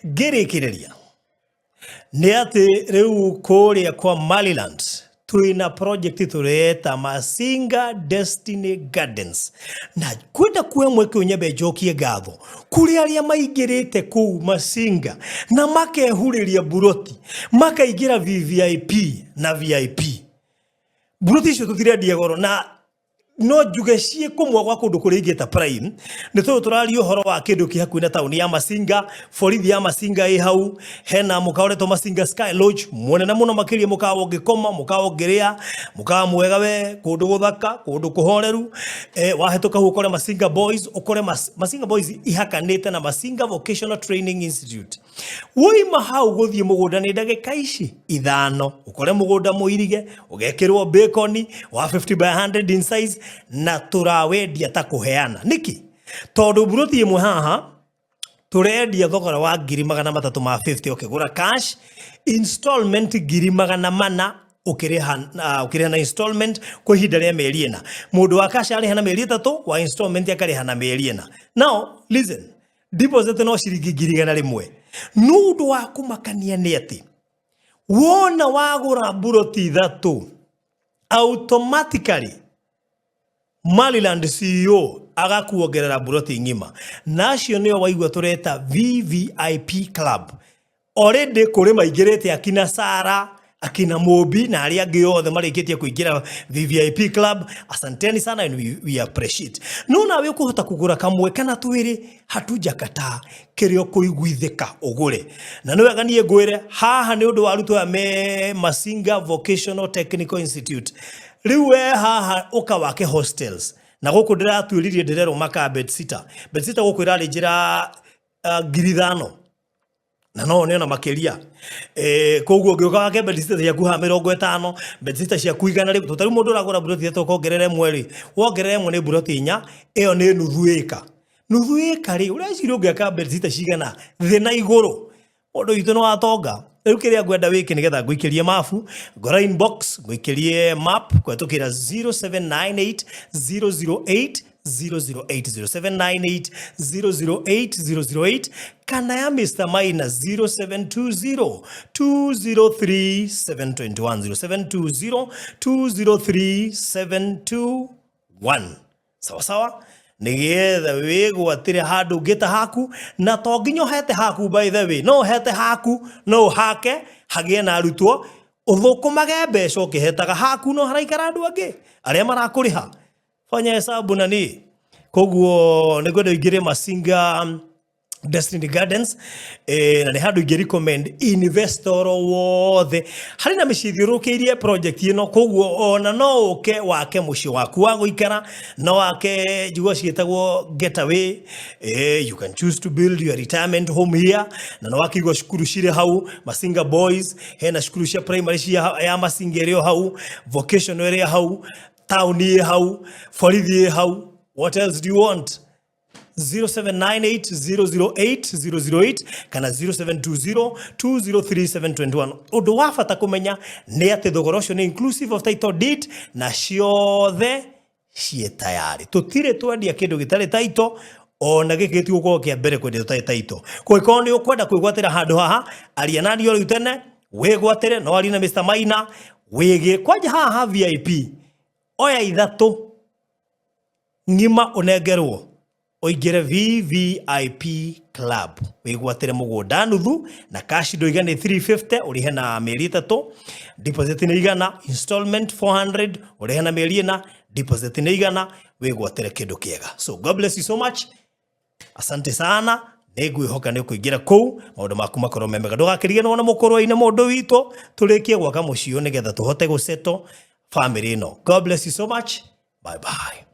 Ngĩrĩkĩrĩria nĩ atĩ rĩu kũrĩa kwa Maliland twina project tureta Masinga Destiny Gardens na kwenda kuemwe kunyebe njokie ngatho kuri aria maingirite kuu Masinga na makehuriria buroti makaigira VVIP na VIP buroti icio tutirendia goro na no njuge kumwa gwa kundu kuri ingeta prime ni turari uhoro wa kindu kihakuhi na tauni ya Masinga borithi ya Masinga hau hena mukaoreto Masinga Sky Lodge munene muno makiria mukawo ngikoma mukawo ngiria mukawa mwega we kundu guthaka kundu kuhoreru wahetuka hu ukore Masinga Boys ukore Masinga Boys ihakanite na Masinga Vocational Training Institute woima hau guthie mugunda ni ndagika ici ithano ukore mugunda muirige ugekirwo bacon wa 50 by 100 in size na turawendia ta kuheana niki tondu buroti imwe haha turendia thogora wa 350 ukigura cash installment 400 ukiriha na installment kwa ihinda ria mieri ina mundu wa cash ariha na mieri 3 wa installment akariha na mieri ina now listen deposit no ciringi 1,000 nundu wa kumakania ni ati wona wagura buroti 3 automatically Maliland CEO agakuongerera buroti ngima nacio niyo waigua tureta VVIP Club already kuri maigirete akina Sara akina Mobi na aria angi othe marikitie kuingira VVIP Club asanteni sana and we appreciate no nawe ukuhota kugura kamwe kana twiri hatujakata kirio kuiguithika ugure na no aganie ngwire haha ni undu warutwo ya Masinga Vocational Technical Institute riwe haha ukawake hostels na guku ndiratwiririe ndirero maka bedsitter guku irari njira 5,000 na no ne na makeria koguo ngioka wake bedsitter ya kuha 50 bedsitter cia kuigana ri tutari mundu uragura buroti tukongerere mweri wongerere mwe ni buroti 4 iyo ni nuthu eka ri ureciria ungiaka bedsitter cigana thina iguru undu itu no atonga riu kiria ngwenda wiki nigetha nguikirie mafu ngora inbox nguikirie map kwetukira 0798 008 008 0798 kana ya Mr. Maina 0720 203 721 0720 203 721 sawa nigetha wigwatire handu ngita haku na to nginyo hete haku by the way no hete haku no hake hagie na arutwo uthukumage mbeca ukihetaga haku no haraikara andu angi aria marakuriha fanya hesabu nani koguo nigodo igire Masinga Destiny Gardens na ni handu recommend investor wothe hari na micithiurukirie project ino koguo ona no uke wake muci waku wa guikara no wake jigwa cietagwo getaway you can choose to build your retirement home here na no wakigwa shukuru shire hau Masinga Boys hena shukuru cia primary ya Masinga area hau vocational area hau town hau borithi hau what else do you want 0798 kana 0720 undu wa bata kumenya ni ati thogora ucio ni inclusive of title deed na ciothe cie tayari tutire twendia kindu gitari title ona giki tiguko kia mbere kwendia title kwiko ni ukwenda kwigwatira handu haha aria nani ori tene wigwatire no ari na Mr. Maina wigi kwaje haha VIP oya ithatu ngima unengerwo oigere VVIP Club wigwatire mugunda nuthu na cash ndoigane 350 urihe na mieri 3 deposit ni igana installment 400 urihe na mieri na deposit ni igana wigwatire kindu kiega so God bless you so much asante sana negwihoka ni kuingira kou maundu maku makoro memega ndugakirigana na mukoro ine mundu wito turikie gwaka mucio nigetha tuhote guseto family no God bless you so much bye bye